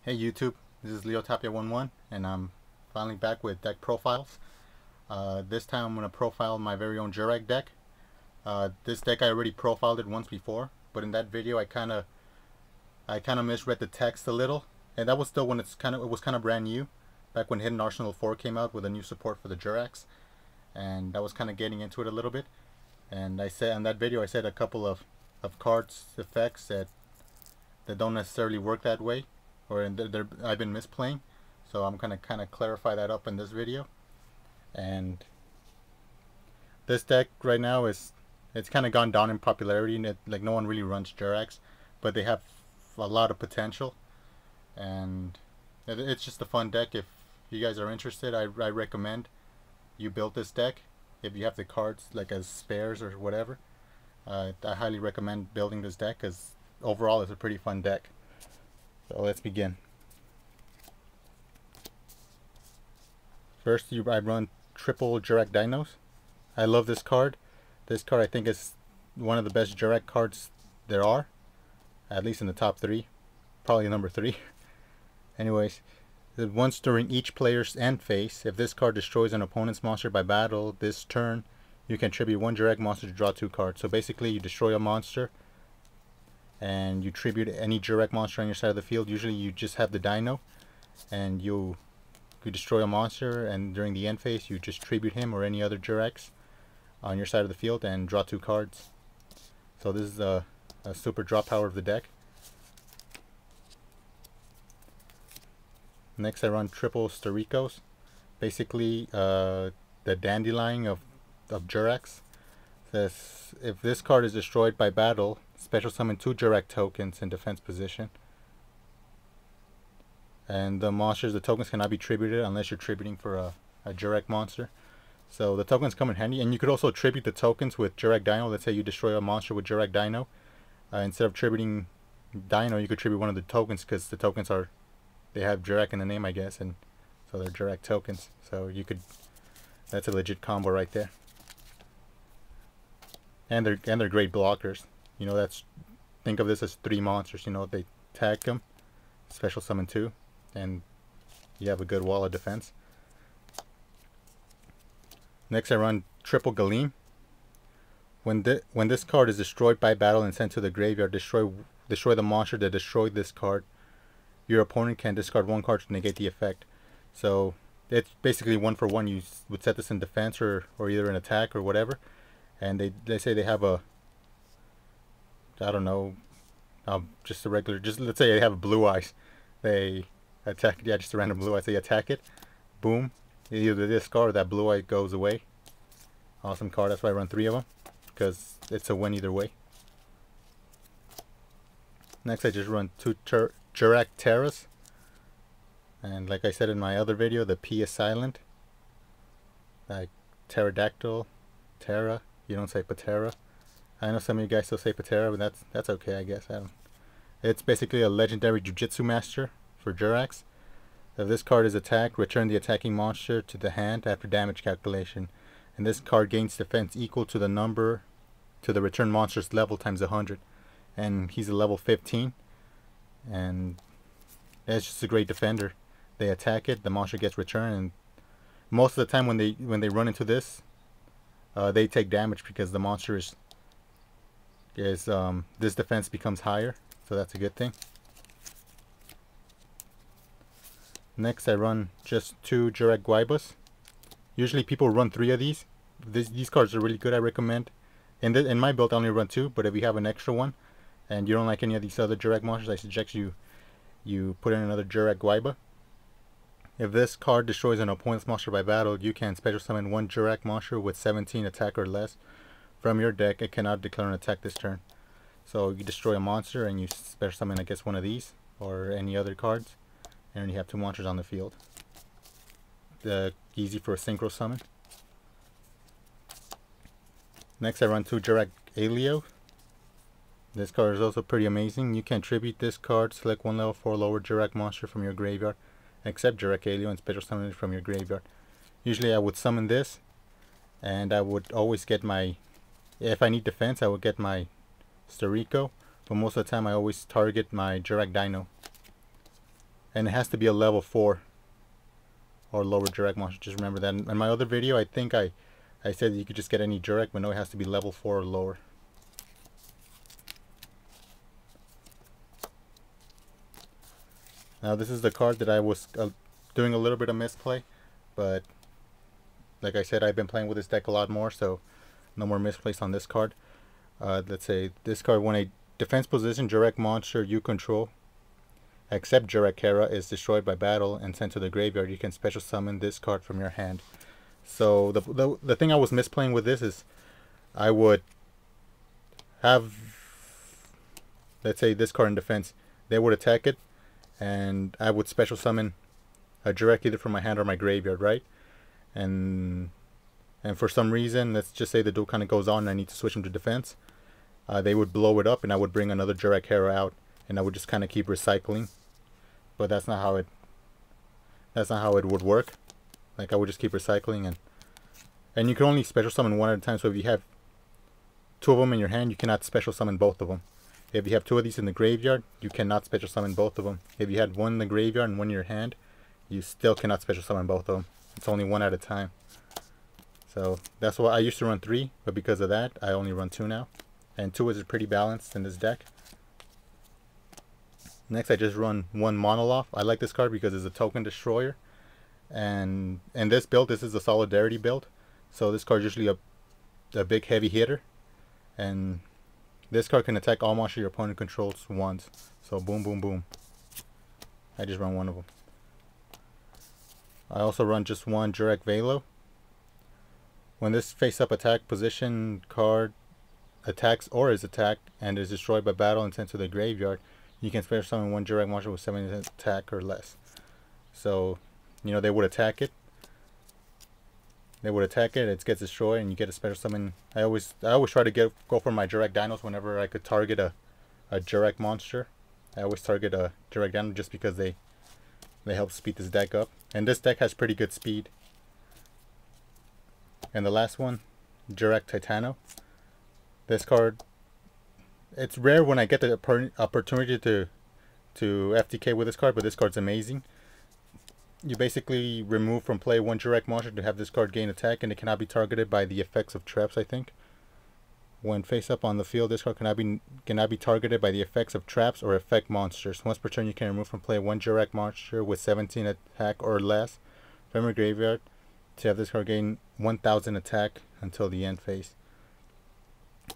Hey YouTube, this is Leo Tapia11 and I'm finally back with deck profiles. This time I'm going to profile my very own Jurrac deck. This deck I already profiled it once before, but in that video I kind of misread the text a little, and that was still when it was kind of brand new, back when Hidden Arsenal 4 came out with a new support for the Jurracs, and I was kind of getting into it a little bit. And I said in that video I said a couple of cards effects that don't necessarily work that way, or I've been misplaying, so I'm gonna kind of clarify that up in this video. And this deck right now it's kind of gone down in popularity, and like no one really runs Jurracs, but they have a lot of potential, and it's just a fun deck. If you guys are interested, I recommend you build this deck if you have the cards like as spares or whatever. I highly recommend building this deck because overall it's a pretty fun deck. So let's begin. First, I run triple Jurrac Dinos. I love this card. This card I think is one of the best Jurrac cards there are, at least in the top 3, probably number 3. Anyways, once during each player's end phase, if this card destroys an opponent's monster by battle this turn, you can tribute 1 Jurrac monster to draw 2 cards. So basically you destroy a monster and you tribute any Jurrac monster on your side of the field. Usually you just have the Dino, and you destroy a monster, and during the end phase you just tribute him or any other Jurracs on your side of the field and draw 2 cards. So this is a super draw power of the deck. Next I run triple Staricos, basically the Dandelion of Jurracs. Says if this card is destroyed by battle, special summon 2 Jurrac tokens in defense position. And the tokens cannot be tributed unless you're tributing for a Jurrac monster. So the tokens come in handy, and you could also tribute the tokens with Jurrac Dino. Let's say you destroy a monster with Jurrac Dino. Instead of tributing Dino, you could tribute one of the tokens, because the tokens they have Jurrac in the name, I guess, and so they're Jurrac tokens. So that's a legit combo right there. And they're great blockers. You know, think of this as 3 monsters. You know, they tag them, special summon 2, and you have a good wall of defense. Next I run triple Galeem. When this card is destroyed by battle and sent to the graveyard, destroy the monster that destroyed this card. Your opponent can discard 1 card to negate the effect. So it's basically 1 for 1. You would set this in defense or either an attack or whatever. And they say they have I don't know, just let's say they have a Blue Eyes. They attack, yeah, just a random Blue Eyes. They attack it, boom, either this card or that Blue Eye goes away. Awesome card. That's why I run 3 of them, because it's a win either way. Next I just run 2 Jurrac Terras, and like I said in my other video, the P is silent, like pterodactyl, Terra. You don't say Patera. I know some of you guys still say Patera, but that's okay, I guess. It's basically a legendary Jujitsu master for Jurracs. If this card is attacked, return the attacking monster to the hand after damage calculation. And this card gains defense equal to the return monster's level times 100. And he's a level 15. And it's just a great defender. They attack it, the monster gets returned, and most of the time when they run into this, they take damage because the monster this defense becomes higher, so that's a good thing. Next I run just 2 Jurrac Guaibas. Usually people run 3 of these. These cards are really good. I recommend. In my build I only run 2, but if you have an extra one and you don't like any of these other Jurrac monsters, I suggest you put in another Jurrac Guaiba. If this card destroys an opponent's monster by battle, you can special summon 1 Jurrac monster with 17 attack or less from your deck. It cannot declare an attack this turn. So you destroy a monster and you special summon, I guess, one of these or any other cards, and then you have 2 monsters on the field. Easy for a synchro summon. Next I run 2 Jurrac Alio. This card is also pretty amazing. You can tribute this card, select 1 level 4 lower Jurrac monster from your graveyard, except Jurrac Alio, and special summon it from your graveyard. Usually I would summon this, and I would always get if I need defense, I would get my Starico, but most of the time I always target my Jurrac Dino. and it has to be a level 4 or lower Jurrac monster. Just remember that. In my other video, I think I said that you could just get any Jurrac, but no, it has to be level 4 or lower. Now this is the card that I was doing a little bit of misplay, but like I said, I've been playing with this deck a lot more, so no more misplays on this card. Let's say this card, when a defense position Jurrac monster you control, except Jurrac Hera, is destroyed by battle and sent to the graveyard, you can special summon this card from your hand. So the thing I was misplaying with this is I would have, let's say, this card in defense. They would attack it, and I would special summon a Jurrac either from my hand or my graveyard, right? And for some reason, let's just say the duel kind of goes on and I need to switch them to defense. They would blow it up, and I would bring another Jurrac Hera out, and I would just kind of keep recycling. But that's not how it would work. Like, I would just keep recycling, and you can only special summon one at a time. So if you have 2 of them in your hand, you cannot special summon both of them. If you have 2 of these in the graveyard, you cannot special summon both of them. If you had 1 in the graveyard and 1 in your hand, you still cannot special summon both of them. It's only 1 at a time. So that's why I used to run 3, but because of that, I only run 2 now. And 2 is pretty balanced in this deck. Next, I just run 1 Monoloth. I like this card because it's a token destroyer. And in this build, this is a Solidarity build. So this card is usually a big heavy hitter. And this card can attack all monsters your opponent controls once. So boom, boom, boom. I just run 1 of them. I also run just 1 Jurrac Velo. When this face-up attack position card attacks or is attacked and is destroyed by battle and sent to the graveyard, you can special summon 1 Jurrac monster with 7 attack or less. So, you know, they would attack it. It gets destroyed, and you get a special summon. I always try to go for my Jurrac Dinos whenever I could target a Jurrac monster. I always target a Jurrac Dino just because they help speed this deck up. And this deck has pretty good speed. And the last one, Jurrac Titano. This card, it's rare when I get the opportunity to FTK with this card, but this card's amazing. You basically remove from play 1 Jurrac monster to have this card gain attack, and it cannot be targeted by the effects of traps, I think. When face up on the field, this card cannot be targeted by the effects of traps or effect monsters. Once per turn, you can remove from play 1 Jurrac monster with 17 attack or less from your graveyard to have this card gain 1000 attack until the end phase.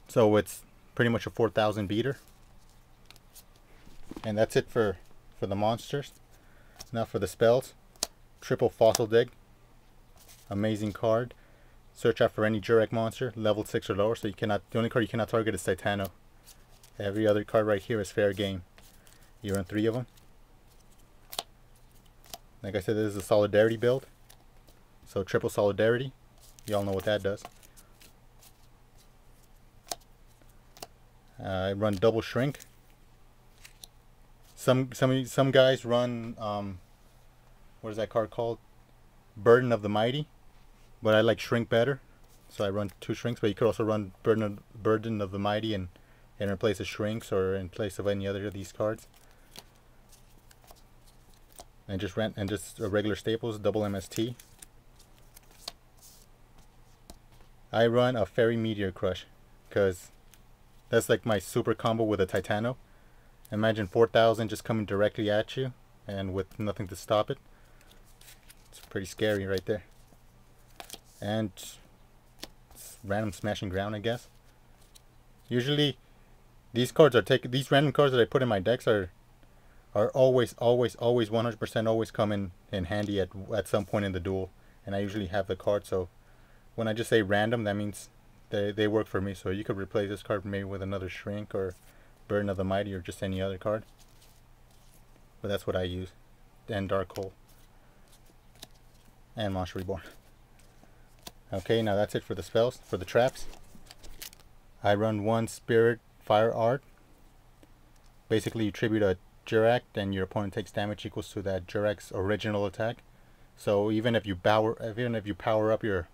So it's pretty much a 4000 beater. And that's it for the monsters. Now for the spells. Triple Fossil Dig. Amazing card. Search out for any Jurrac monster, level 6 or lower, so the only card you cannot target is Titano. Every other card right here is fair game. You run 3 of them. Like I said, this is a Solidarity build. So triple Solidarity. Y'all know what that does. I run double Shrink. Some guys run what is that card called? Burden of the Mighty. But I like Shrink better, so I run 2 Shrinks. But you could also run Burden of the Mighty and replace the Shrinks or in place of any other of these cards. And just regular staples, double MST. I run a Fairy Meteor Crush because that's like my super combo with a Titano. Imagine 4000 just coming directly at you and with nothing to stop it. It's pretty scary right there. And it's random smashing ground, I guess. Usually these random cards that I put in my decks are always 100% always come in handy at some point in the duel, and I usually have the card. So when I just say random, that means they work for me. So you could replace this card maybe with another Shrink or Burden of the Mighty or just any other card, but that's what I use. And Dark Hole and Monster Reborn. Okay, now that's it for the spells. For the traps, I run 1 Spirit Fire Art. Basically, you tribute a Jurrac, and your opponent takes damage equals to that Jurrac's original attack. So even if you power up your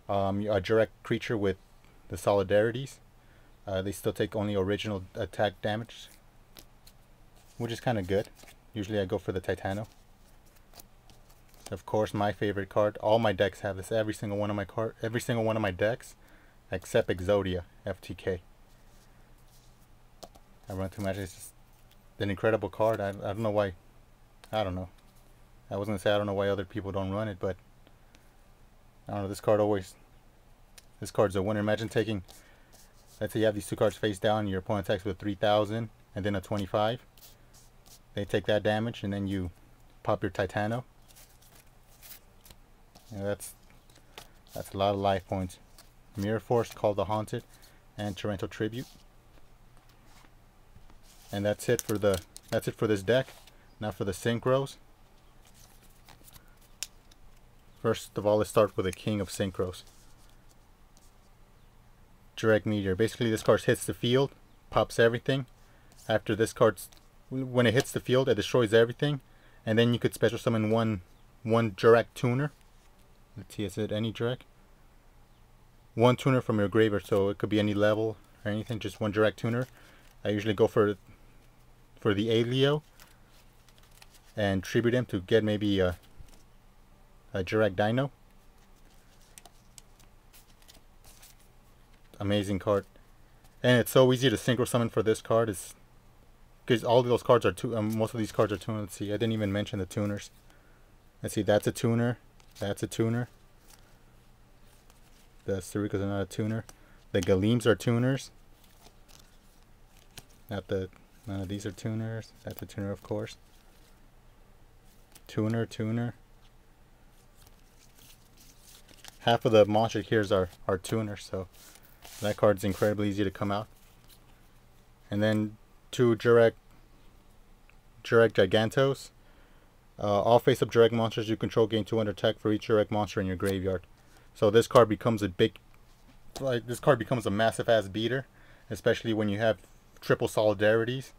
a Jurrac creature with the Solidarities, they still take only original attack damage, which is kind of good. usually I go for the Titano. Of course, my favorite card. All my decks have this. Every single one of my decks, except Exodia FTK. I run too much. It's just an incredible card. I don't know why. I don't know. I was gonna say I don't know why other people don't run it, but I don't know. This card's a winner. Imagine taking, let's say you have these two cards face down. Your opponent attacks with 3,000 and then a 25. They take that damage, and then you pop your Titano. Yeah, that's a lot of life points. Mirror Force, Call the Haunted, and Torrential Tribute. And that's it for this deck. Now for the synchros. First of all, let's start with the king of synchros. Jurrac Meteor. Basically, this card hits the field, pops everything. After this card's, when it hits the field, it destroys everything, and then you could special summon one Jurrac tuner. Let's see, is it any Jurrac? One tuner from your graveyard, so it could be any level or anything. Just one Jurrac tuner. I usually go for the Alio and tribute him to get maybe a Jurrac Dino. Amazing card, and it's so easy to synchro summon for this card. Is because all of those cards are most of these cards are tuners. Let's see, I didn't even mention the tuners. Let's see, that's a tuner. That's a tuner. The Saricos are not a tuner. The Galeems are tuners. None of these are tuners. That's a tuner, of course. Tuner. Half of the monster here are tuners, so that card's incredibly easy to come out. And then two Jurrac Gigantos. All face-up Jurrac monsters you control gain 200 attack for each Jurrac monster in your graveyard. So this card becomes a massive ass beater, especially when you have triple solidarities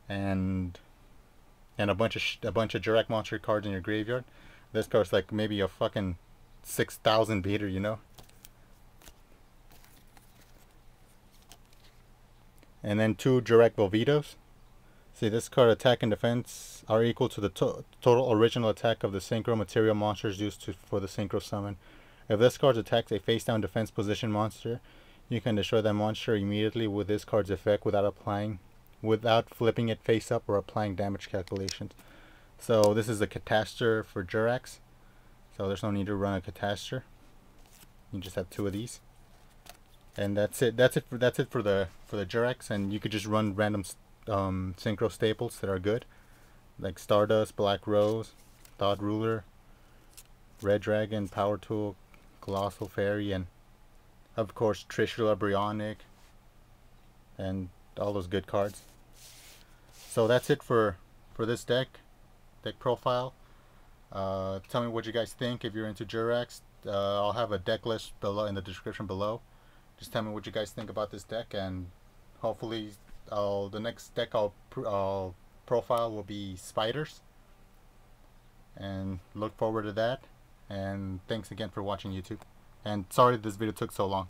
and a bunch of Jurrac monster cards in your graveyard. This card's like maybe a fucking 6,000 beater, you know. And then two Jurrac Volvitos. See, this card attack and defense are equal to the total original attack of the synchro material monsters used for the synchro summon. If this card attacks a face down defense position monster, you can destroy that monster immediately with this card's effect without flipping it face up or applying damage calculations. So this is a Catastor for Jurracs. So there's no need to run a Catastor. You just have two of these. And that's it. That's it for the Jurracs, and you could just run random synchro staples that are good, like Stardust, Black Rose, Thought Ruler, Red Dragon, Power Tool, Colossal Fairy, and of course Trishula, Brionic, and all those good cards. So that's it for this deck profile. Tell me what you guys think if you're into Jurracs. I'll have a deck list below in the description below. Just tell me what you guys think about this deck, and hopefully the next deck I'll profile will be Spiders, and look forward to that. And thanks again for watching YouTube, and sorry this video took so long.